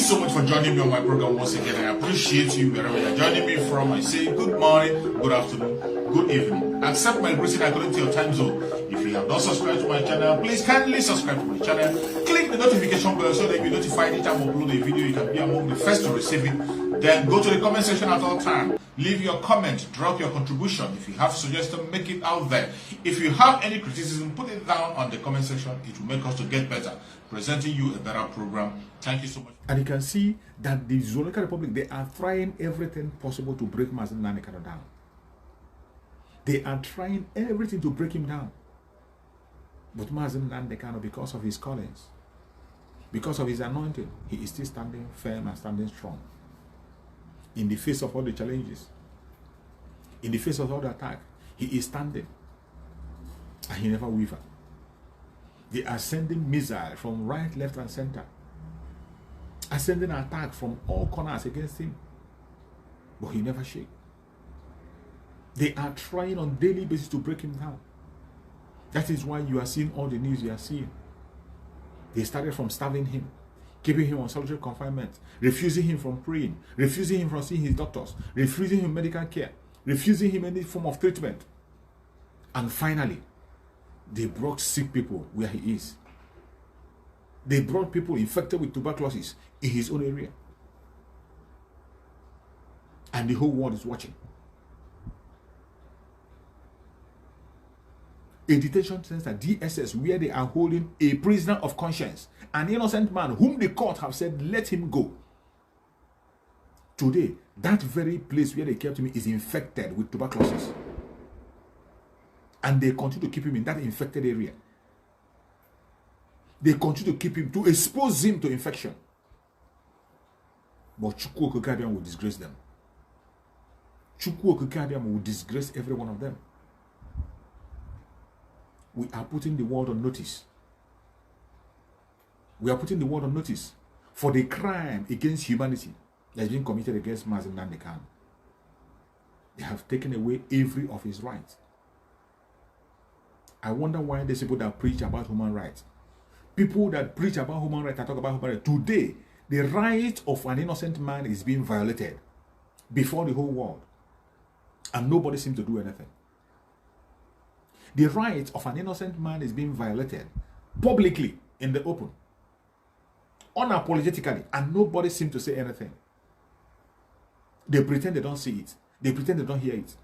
so much for joining me on my program once again. I appreciate you wherever you're joining me from. I say good morning, good afternoon, good evening. Accept my greeting according to your time zone. If you have not subscribed to my channel, please kindly subscribe to my channel. Click the notification bell so that you'll be notified anytime I upload a video. You can be among the first to receive it. Then go to the comment section at all times. Leave your comment, drop your contribution. If you have suggestions, make it out there. If you have any criticism, put it down on the comment section. It will make us to get better, presenting you a better program. Thank you so much. And you can see that the Zoological Republic, they are trying everything possible to break Mazi Nnamdi Kanu down. They are trying everything to break him down. But Mazi Nnamdi Kanu, because of his callings, because of his anointing, he is still standing firm and standing strong. In the face of all the challenges, in the face of all the attack, he is standing and he never wavered. They are sending missiles from right, left, and center, are sending an attack from all corners against him, but he never shakes. They are trying on a daily basis to break him down. That is why you are seeing all the news you are seeing. They started from starving him, keeping him on solitary confinement, refusing him from praying, refusing him from seeing his doctors, refusing him medical care, refusing him any form of treatment. And finally, they brought sick people where he is. They brought people infected with tuberculosis in his own area. And the whole world is watching. A detention center, DSS, where they are holding a prisoner of conscience, an innocent man whom the court have said, let him go. Today, that very place where they kept him is infected with tuberculosis. And they continue to keep him in that infected area. They continue to keep him, to expose him to infection. But Chukwu Okikadiam will disgrace them. Chukwu Okikadiam will disgrace every one of them. We are putting the world on notice. We are putting the world on notice for the crime against humanity that has been committed against Mazi Nnamdi Kanu. They have taken away every of his rights. I wonder why these people that preach about human rights, people that preach about human rights and talk about human rights, today the right of an innocent man is being violated before the whole world, and nobody seems to do anything. The right of an innocent man is being violated publicly in the open, unapologetically, and nobody seems to say anything. They pretend they don't see it. They pretend they don't hear it.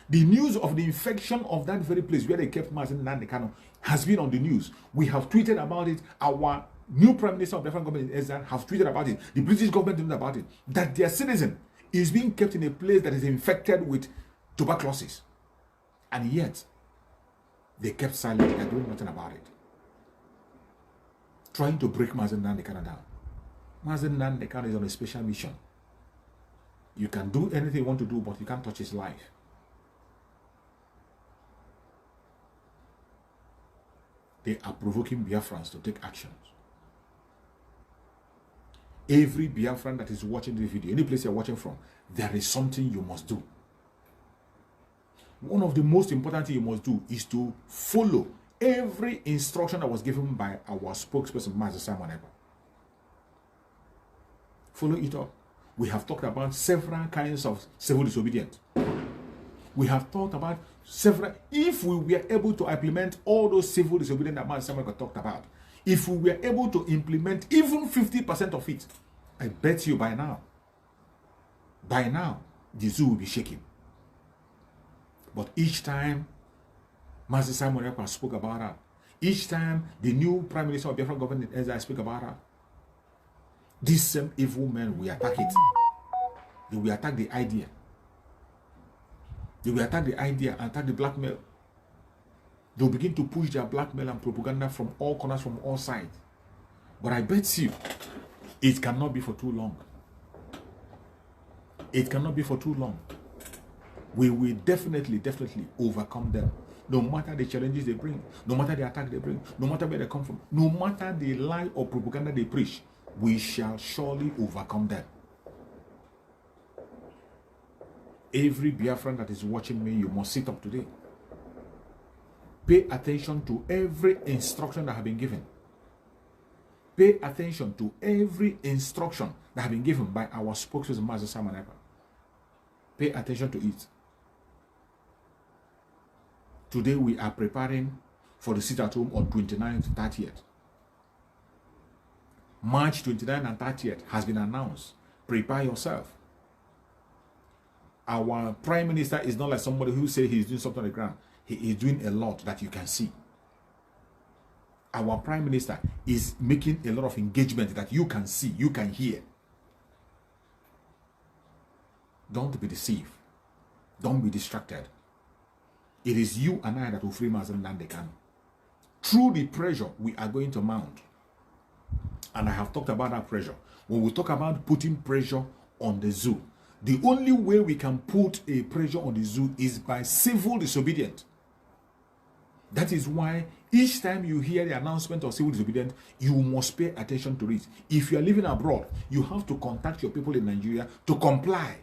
The news of the infection of that very place where they kept Mazi Nnamdi Kanu has been on the news. We have tweeted about it. Our new Prime Minister of the Biafra government have tweeted about it. The British government tweeted about it. That their citizen is being kept in a place that is infected with tuberculosis. And yet, they kept silent. They are doing nothing about it. Trying to break Mazi Nnamdi Kanu down. Mazi Nnamdi Kanu is on a special mission. You can do anything you want to do, but you can't touch his life. They are provoking Biafrans to take actions. Every Biafran that is watching this video, any place you're watching from, there is something you must do. One of the most important things you must do is to follow every instruction that was given by our spokesperson, Mazi Nnamdi. Follow it up. We have talked about several kinds of civil disobedience. We have talked about several, if we were able to implement all those civil disobedience that Mazi Nnamdi talked about, if we were able to implement even 50% of it, I bet you by now, the zoo will be shaking. But each time Mazi Nnamdi spoke about that, each time the new Prime Minister of the Biafra government spoke about that, these same evil men will attack it. They will attack the idea. They will attack the idea and attack the blackmail. They will begin to push their blackmail and propaganda from all corners, from all sides. But I bet you, it cannot be for too long. It cannot be for too long. We will definitely overcome them. No matter the challenges they bring, no matter the attack they bring, no matter where they come from, no matter the lie or propaganda they preach, we shall surely overcome them. Every Biafran that is watching me, you must sit up today. Pay attention to every instruction that have been given. Pay attention to every instruction that has been given by our spokesperson, Mazi Nnamdi Kanu. Pay attention to it. Today we are preparing for the sit-at-home on 29th, 30th. March 29th and 30th has been announced. Prepare yourself. Our Prime Minister is not like somebody who says he's doing something on the ground. He is doing a lot that you can see. Our Prime Minister is making a lot of engagement that you can see, you can hear. Don't be deceived. Don't be distracted. It is you and I that will free Mazi Nnamdi Kanu. Through the pressure we are going to mount. And I have talked about that pressure. When we talk about putting pressure on the zoo, the only way we can put a pressure on the zoo is by civil disobedience. That is why each time you hear the announcement of civil disobedience, you must pay attention to it. If you are living abroad, you have to contact your people in Nigeria to comply.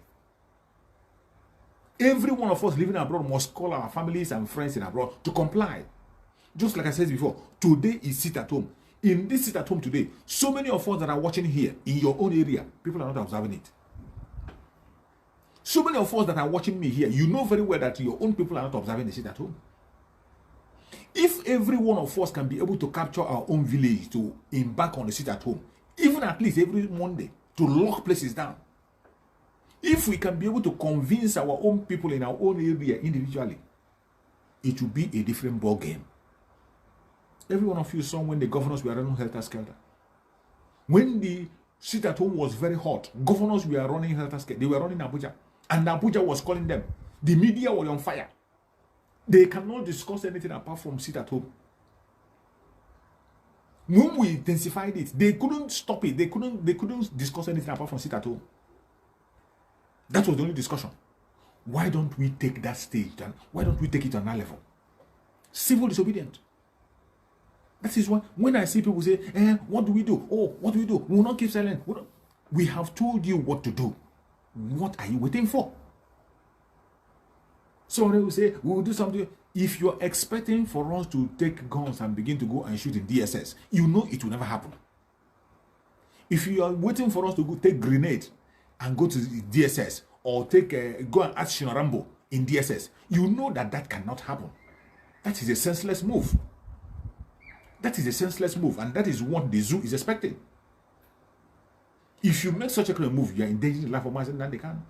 Every one of us living abroad must call our families and friends in abroad to comply. Just like I said before, today is sit at home. In this sit at home today, so many of us that are watching here in your own area, people are not observing it. So many of us that are watching me here, you know very well that your own people are not observing the sit at home. If every one of us can be able to capture our own village to embark on the sit at home, even at least every Monday, to lock places down, if we can be able to convince our own people in our own area individually, it will be a different ball game. Every one of you saw when the governors were running helter-skelter. When the sit-at-home was very hot, governors were running helter-skelter. They were running Abuja. And Abuja was calling them. The media were on fire. They cannot discuss anything apart from sit-at-home. When we intensified it, they couldn't stop it. They couldn't discuss anything apart from sit-at-home. That was the only discussion. Why don't we take that stage? Why don't we take it on that level? Civil disobedience. That is why when I see people say, what do we do? Oh, what do we do? We will not keep silent. We have told you what to do. What are you waiting for? Somebody will say, we will do something. If you're expecting for us to take guns and begin to go and shoot in DSS, you know it will never happen. If you are waiting for us to go take grenade and go to the DSS or go and ask Shinorambo in DSS, you know that cannot happen. That is a senseless move. That is a senseless move, and that is what the zoo is expecting. If you make such a kind of move, you are endangering the life of Mazi Nnamdi Kanu.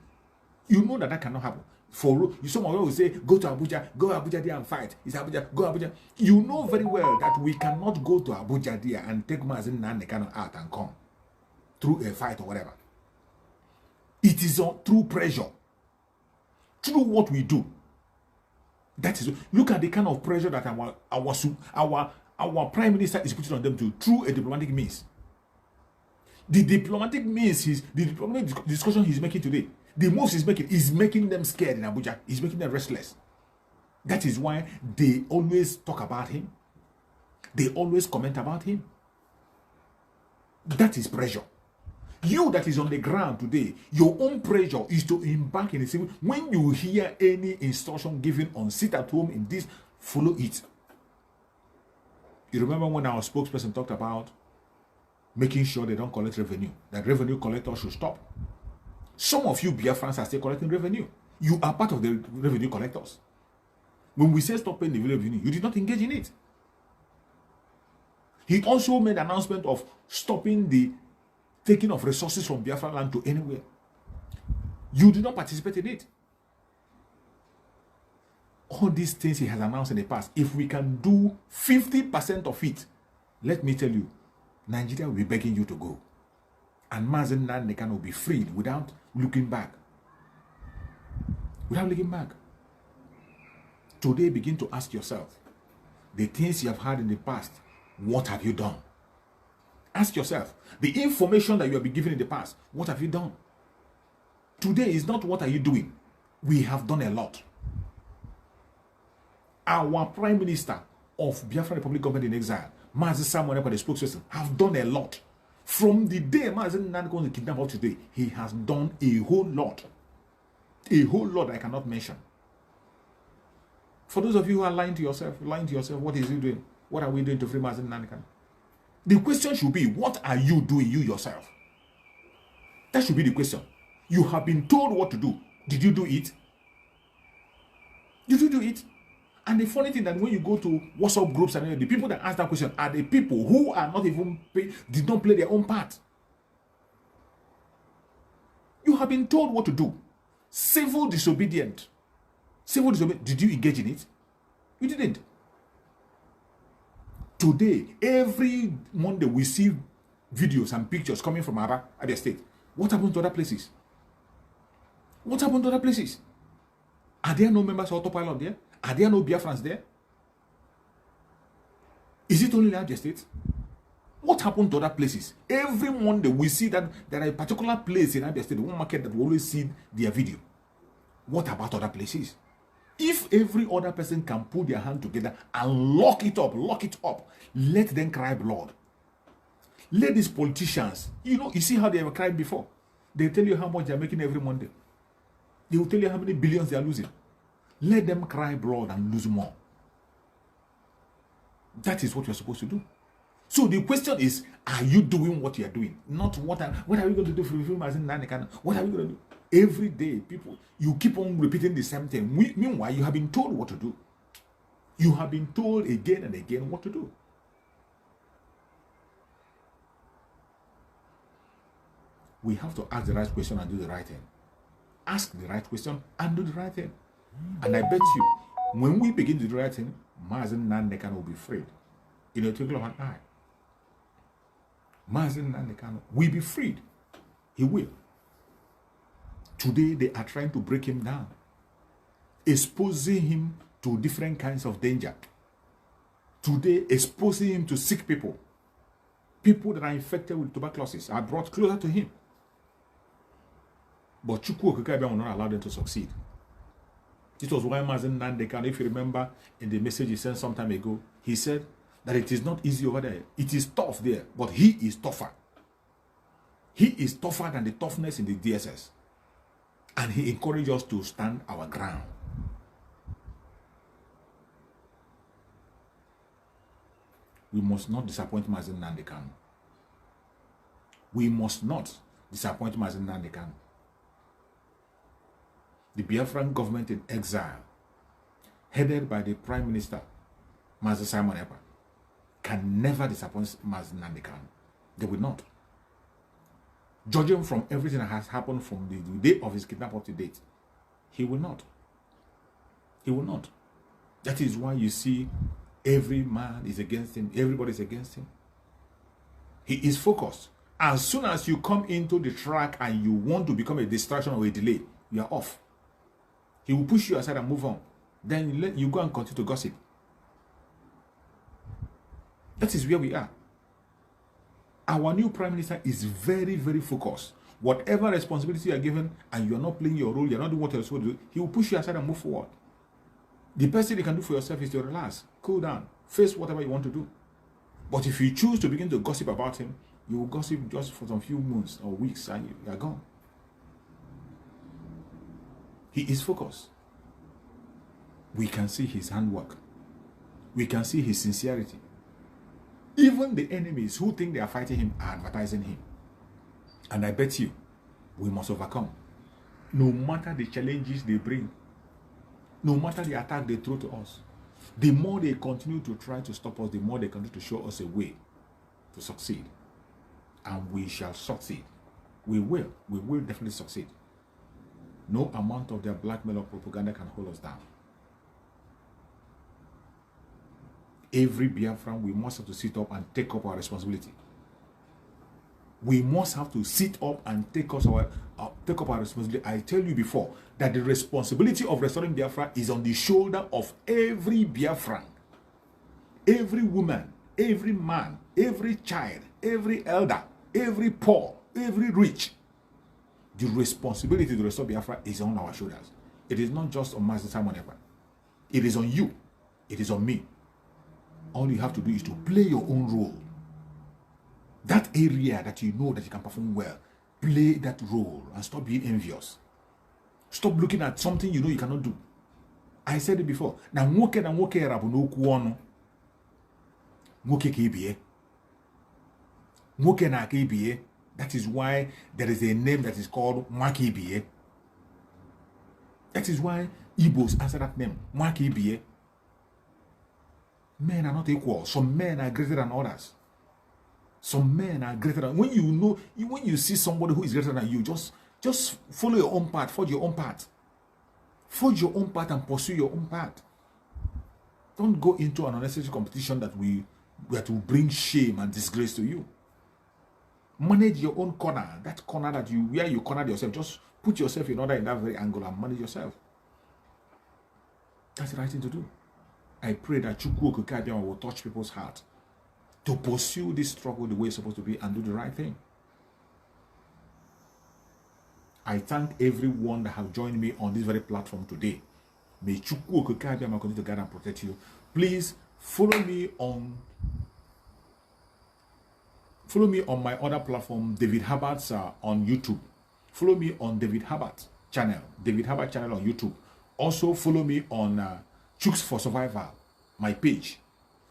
You know that cannot happen. For you, someone will say, go to Abuja there and fight. It's Abuja, go Abuja. You know very well that we cannot go to Abuja there and take Mazi Nnamdi Kanu out and come through a fight or whatever. It is through pressure, through what we do. That is, look at the kind of pressure that our Prime Minister is putting on them through a diplomatic means. The diplomatic means is the diplomatic discussion he's making today. The moves he's making is making them scared in Abuja. He's making them restless. That is why they always talk about him. They always comment about him. That is pressure. You that is on the ground today, your own pressure is to embark in a civil. When you hear any instruction given on sit at home in this, follow it. You remember when our spokesperson talked about making sure they don't collect revenue, that revenue collectors should stop. Some of you Biafrans are still collecting revenue. You are part of the revenue collectors. When we say stop paying the revenue, you did not engage in it. He also made an announcement of stopping the taking of resources from Biafra land to anywhere. You did not participate in it. All these things he has announced in the past, if we can do 50% of it, let me tell you, Nigeria will be begging you to go. And Mazi Nnamdi Kanu will be freed without looking back. Without looking back. Today, begin to ask yourself, the things you have had in the past, what have you done? Ask yourself, the information that you have been given in the past, what have you done? Today is not what are you doing. We have done a lot. Our Prime Minister of Biafra Republic Government in Exile, Mazi Nnamdi Kanu, the spokesperson, have done a lot. From the day Mazi Nnamdi Kanu was kidnapped up today, he has done a whole lot. A whole lot I cannot mention. For those of you who are lying to yourself, what is he doing? What are we doing to free Mazi Nnamdi Kanu? The question should be, what are you doing, you yourself? That should be the question. You have been told what to do. Did you do it? Did you do it? And the funny thing that when you go to WhatsApp groups and the people that ask that question are the people who are not even did not play their own part. You have been told what to do. Civil disobedient. Civil disobedient. Did you engage in it? You didn't. Today, every Monday we see videos and pictures coming from Abia State. What happened to other places? What happened to other places? Are there no members of autopilot there? Are there no Biafrans there? Is it only Abia State? What happened to other places? Every Monday we see that there are a particular place in Abia State, one market that we always see their video. What about other places? If every other person can put their hand together and lock it up, let them cry blood. Let these politicians, you see how they have cried before. They tell you how much they're making every Monday. They will tell you how many billions they are losing. Let them cry blood and lose more. That is what you're supposed to do. So the question is, are you doing what you are doing? Not what are we going to do for Mazi Nnamdi Kanu? What are we going to do? Every day, people, you keep on repeating the same thing. Meanwhile, you have been told what to do. You have been told again and again what to do. We have to ask the right question and do the right thing. Ask the right question and do the right thing. And I bet you, when we begin to do the right thing, Mazi Nnamdi Kanu will be freed in a twinkle of an eye. Mazi Nnamdi Kanu will be freed. He will. Today, they are trying to break him down, exposing him to different kinds of danger. Today, exposing him to sick people. People that are infected with tuberculosis are brought closer to him. But Chukwu Okike will not allow them to succeed. This was why Mazi Nnamdi Kanu, if you remember in the message he sent some time ago, he said that it is not easy over there. It is tough there, but he is tougher. He is tougher than the toughness in the DSS. And he encouraged us to stand our ground. We must not disappoint Mazi Nnamdi Kanu. We must not disappoint Mazi Nnamdi Kanu. The Biafran government in exile, headed by the Prime Minister, Mazi Simon Ekpa, can never disappoint Mazi Nnamdi Kanu. They will not. Judging from everything that has happened from the day of his kidnapping to date, he will not. He will not. That is why you see every man is against him, everybody is against him. He is focused. As soon as you come into the track and you want to become a distraction or a delay, you are off. He will push you aside and move on. Then you go and continue to gossip. That is where we are. Our new Prime Minister is very, very focused. Whatever responsibility you are given and you are not playing your role, you are not doing what you are supposed to do, he will push you aside and move forward. The best thing you can do for yourself is to relax, cool down, face whatever you want to do. But if you choose to begin to gossip about him, you will gossip just for some few months or weeks and you are gone. He is focused. We can see his handwork. We can see his sincerity. Even the enemies who think they are fighting him are advertising him. And I bet you, we must overcome. No matter the challenges they bring, no matter the attack they throw to us, the more they continue to try to stop us, the more they continue to show us a way to succeed. And we shall succeed. We will definitely succeed. No amount of their blackmail or propaganda can hold us down. Every Biafran, we must have to sit up and take up our responsibility. We must have to sit up and take up our responsibility. I tell you before that the responsibility of restoring Biafra is on the shoulder of every Biafran. Every woman, every man, every child, every elder, every poor, every rich. The responsibility to restore Biafra is on our shoulders. It is not just on Mazi Simon Ekpa. It is on you. It is on me. All you have to do is to play your own role. That area that you know that you can perform well, play that role and stop being envious. Stop looking at something you know you cannot do. I said it before. Na nwoke rabu no ku onu. Nwoke ka ebie. That is why there is a name that is called Mwakibie. That is why Igbos answer that name, Mwakibie. Men are not equal. Some men are greater than others. Some men are greater than, when you see somebody who is greater than you, just follow your own path, forge your own path. Forge your own path and pursue your own path. Don't go into an unnecessary competition that will bring shame and disgrace to you. Manage your own corner. That corner where you cornered yourself, just put yourself in order in that very angle and manage yourself. That's the right thing to do. I pray that Chukwu Okike will touch people's heart to pursue this struggle the way it's supposed to be and do the right thing. I thank everyone that have joined me on this very platform today. May Chukwu Okike continue to guide and protect you. Please follow me on my other platform, David Herbert's on YouTube. Follow me on David Herbert channel on YouTube. Also follow me on Chooks for Survival, my page,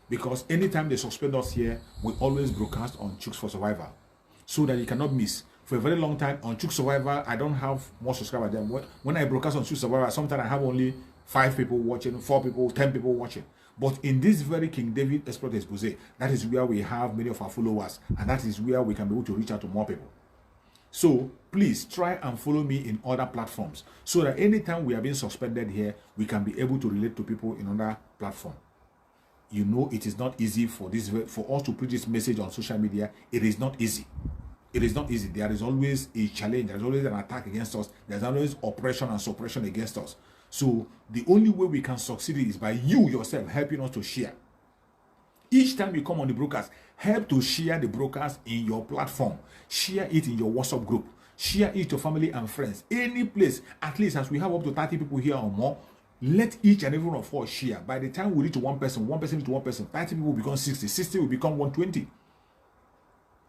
because anytime they suspend us here, we always broadcast on Chooks for Survival, so that you cannot miss. For a very long time on Chooks Survival, I don't have more subscribers than when I broadcast on Chooks Survival. Sometimes I have only 5 people watching, 4 people, 10 people watching. But in this very King David Exploit Expose, that is where we have many of our followers, and that is where we can be able to reach out to more people. So please try and follow me in other platforms, so that anytime we are being suspended here, we can be able to relate to people in other platforms. You know, it is not easy for us to preach this message on social media. It is not easy. It is not easy. There is always a challenge. There is always an attack against us. There is always oppression and suppression against us. So the only way we can succeed is by you yourself helping us to share. Each time you come on the broadcast, help to share the broadcast in your platform. Share it in your WhatsApp group. Share it to family and friends. Any place, at least as we have up to 30 people here or more, let each and every one of us share. By the time we reach to one person to one person, 30 people will become 60, 60 will become 120.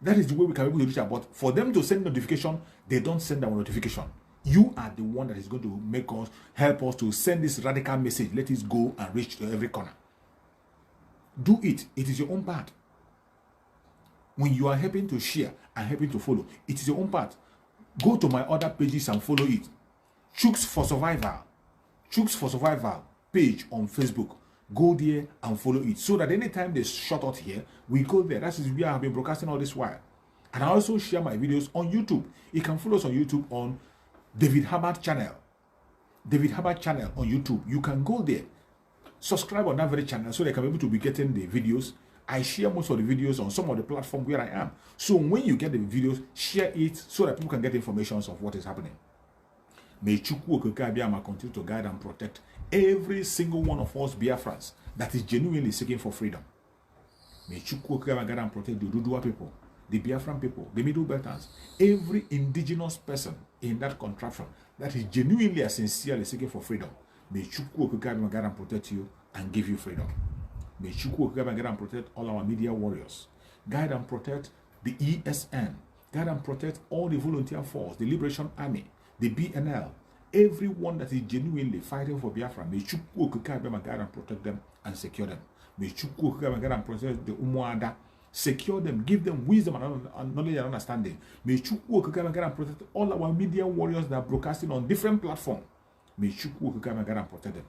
That is the way we can be able to reach out. But for them to send notification, they don't send our notification. You are the one that is going to help us to send this radical message. Let it go and reach to every corner. Do it. It is your own part. When you are helping to share and helping to follow, it is your own part. Go to my other pages and follow it. Chooks for Survival page on Facebook. Go there and follow it, so that anytime they shut out here, we go there. That is where I have been broadcasting all this while. And I also share my videos on YouTube. You can follow us on YouTube on David Herbert channel. David Herbert channel on YouTube. You can go there. Subscribe on that very channel so they can be able to be getting the videos. I share most of the videos on some of the platforms where I am. So when you get the videos, share it so that people can get information of what is happening. May Chukwu Okike continue to guide and protect every single one of us Biafrans that is genuinely seeking for freedom. May Chukwu Okike guide and protect the Ududua people, the Biafran people, the Middle Belters, every indigenous person in that contraption that is genuinely and sincerely seeking for freedom. May Chukwu Okike guide and protect you and give you freedom. May Chukwu Okike guide and protect all our media warriors. Guide and protect the ESN. Guide and protect all the volunteer force, the Liberation Army, the BNL, everyone that is genuinely fighting for Biafra. May Chukwu Okike guide and protect them and secure them. May Chukwu Okike guide and protect the Umuada. Secure them, give them wisdom and knowledge and understanding. May Chukwu Okike guide and protect all our media warriors that are broadcasting on different platforms. May Chukwu Okike guide and protect them.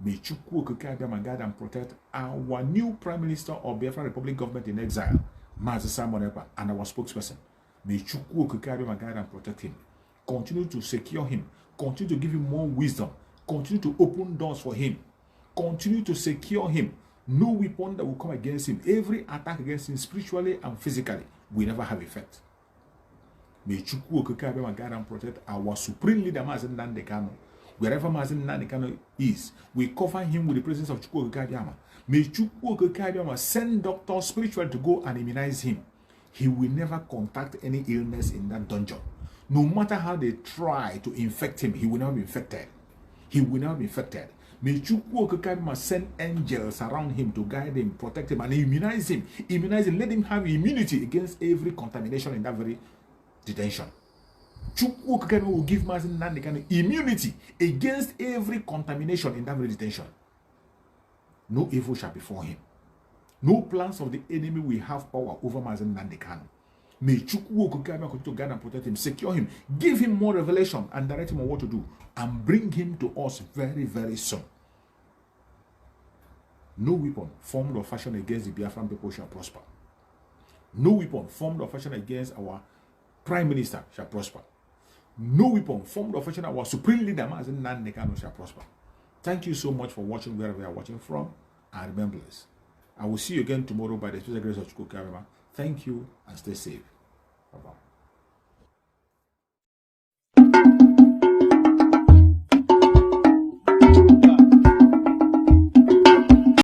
May Chukwu Okike guide and protect our new Prime Minister of Biafra Republic Government in Exile, Mazi Nnamdi, and our spokesperson. May Chukwu Okike guide and protect him. Continue to secure him. Continue to give him more wisdom. Continue to open doors for him. Continue to secure him. No weapon that will come against him, every attack against him spiritually and physically, will never have effect. May Chukwu Okike guide and protect our supreme leader, Mazi Nnamdi Kanu. Wherever Mazi Nnamdi Kanu is, we cover him with the presence of Chukwu Okike. May Chukwu Okike send doctors spiritually to go and immunize him. He will never contact any illness in that dungeon. No matter how they try to infect him, he will not be infected. He will not be infected. May Chukwu Okike send angels around him to guide him, protect him, and immunize him. Immunize him. Let him have immunity against every contamination in that very detention. Chukwu Okike will give Mazi Nnamdi Kanu immunity against every contamination in that very detention. No evil shall befall him. No plans of the enemy will have power over Mazi Nnamdi Kanu. May Chukwu continue to guide and protect him, secure him, give him more revelation and direct him on what to do, and bring him to us very, very soon. No weapon formed or fashioned against the Biafran people shall prosper. No weapon formed or fashioned against our Prime Minister shall prosper. No weapon formed or fashioned our Supreme Leader, Mazi Nnamdi Kanu, shall prosper. Thank you so much for watching wherever you are watching from, and remember this. I will see you again tomorrow by the special grace of Chukwu. Thank you and stay safe. Bye-bye.